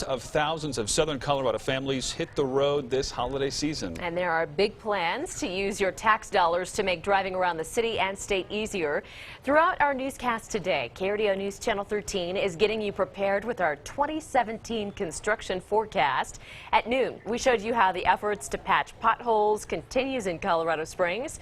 Of thousands of southern Colorado families hit the road this holiday season. And there are big plans to use your tax dollars to make driving around the city and state easier. Throughout our newscast today, KRDO News Channel 13 is getting you prepared with our 2017 construction forecast. At noon, we showed you how the efforts to patch potholes continues in Colorado Springs.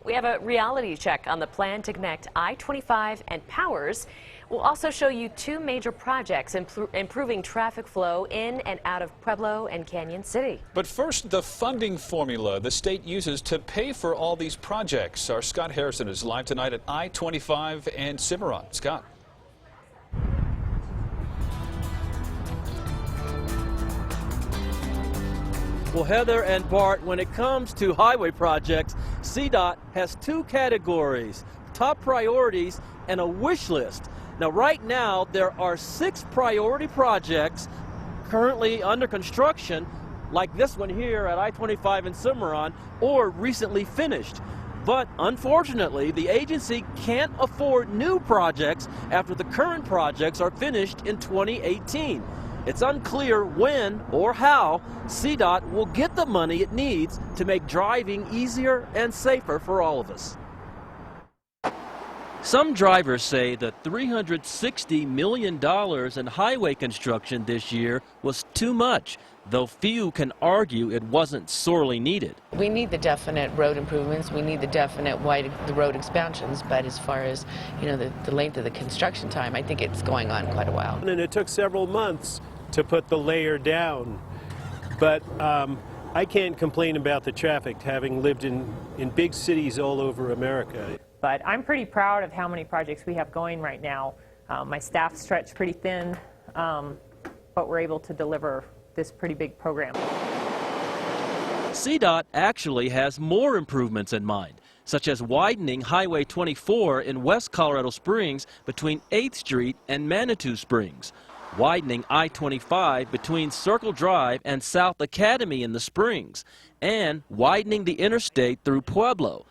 We have a reality check on the plan to connect I-25 and Powers. We'll also show you two major projects improving traffic flow in and out of Pueblo and Canyon City. But first, the funding formula the state uses to pay for all these projects. Our Scott Harrison is live tonight at I-25 and Cimarron. Scott. Well, Heather and Bart, when it comes to highway projects, CDOT has two categories: top priorities and a wish list. Now, right now, there are 6 priority projects currently under construction, like this one here at I-25 in Cimarron, or recently finished. But unfortunately, the agency can't afford new projects after the current projects are finished in 2018. It's unclear when or how CDOT will get the money it needs to make driving easier and safer for all of us. Some drivers say the $360 million in highway construction this year was too much, though few can argue it wasn't sorely needed. We need the definite road improvements, we need the definite the road expansions, but as far as, the length of the construction time, I think it's going on quite a while. And it took several months to put the layer down, but I can't complain about the traffic, having lived in big cities all over America. But I'm pretty proud of how many projects we have going right now. My staff stretched pretty thin, but we're able to deliver this pretty big program. CDOT actually has more improvements in mind, such as widening Highway 24 in West Colorado Springs between 8th Street and Manitou Springs, widening I-25 between Circle Drive and South Academy in the Springs, and widening the interstate through Pueblo.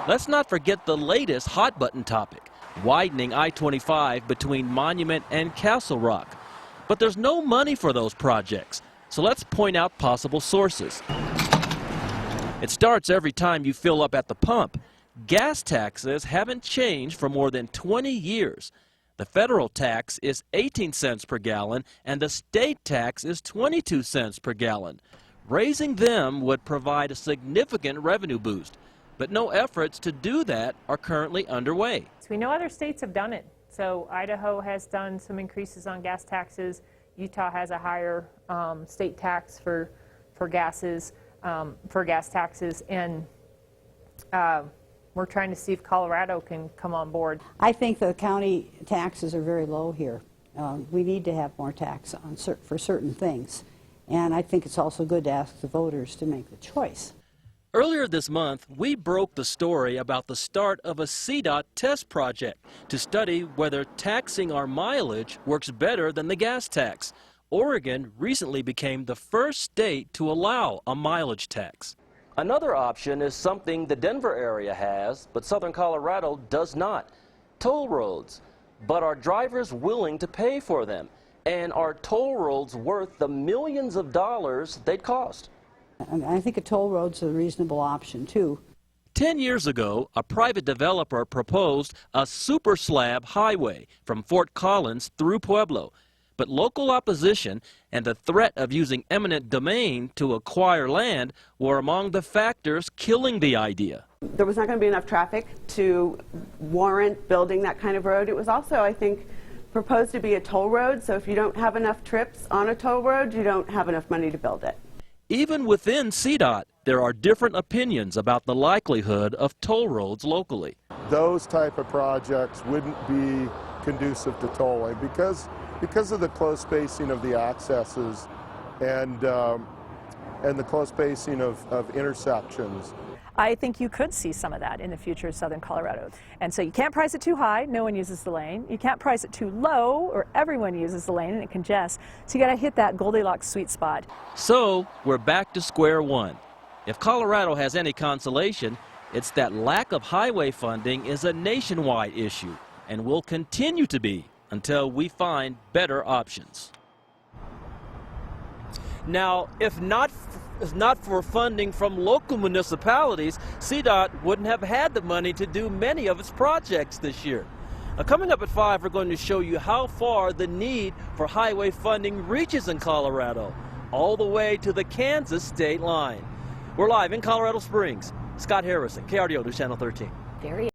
Let's not forget the latest hot-button topic, widening I-25 between Monument and Castle Rock. But there's no money for those projects, so let's point out possible sources. It starts every time you fill up at the pump. Gas taxes haven't changed for more than 20 years. The federal tax is 18 cents per gallon, and the state tax is 22 cents per gallon. Raising them would provide a significant revenue boost. But no efforts to do that are currently underway. So we know other states have done it. So Idaho has done some increases on gas taxes. Utah has a higher state tax for gas taxes, and we're trying to see if Colorado can come on board. I think the county taxes are very low here. We need to have more tax on for certain things, and I think it's also good to ask the voters to make the choice. Earlier this month, we broke the story about the start of a CDOT test project to study whether taxing our mileage works better than the gas tax. Oregon recently became the first state to allow a mileage tax. Another option is something the Denver area has, but southern Colorado does not: toll roads. But are drivers willing to pay for them? And are toll roads worth the millions of dollars they'd cost? I think a toll road's a reasonable option, too. 10 years ago, a private developer proposed a super slab highway from Fort Collins through Pueblo. But local opposition and the threat of using eminent domain to acquire land were among the factors killing the idea. There was not going to be enough traffic to warrant building that kind of road. It was also, I think, proposed to be a toll road, so if you don't have enough trips on a toll road, you don't have enough money to build it. Even within CDOT, there are different opinions about the likelihood of toll roads locally. Those type of projects wouldn't be conducive to tolling because of the close spacing of the accesses and the close spacing of intersections. I think you could see some of that in the future of southern Colorado. And so you can't price it too high, no one uses the lane. You can't price it too low, or everyone uses the lane and it congests. So you got to hit that Goldilocks sweet spot. So we're back to square one. If Colorado has any consolation, it's that lack of highway funding is a nationwide issue and will continue to be until we find better options. Now, if not for funding from local municipalities, CDOT wouldn't have had the money to do many of its projects this year. Now, coming up at 5, we're going to show you how far the need for highway funding reaches in Colorado, all the way to the Kansas state line. We're live in Colorado Springs. Scott Harrison, KRDO News Channel 13. Very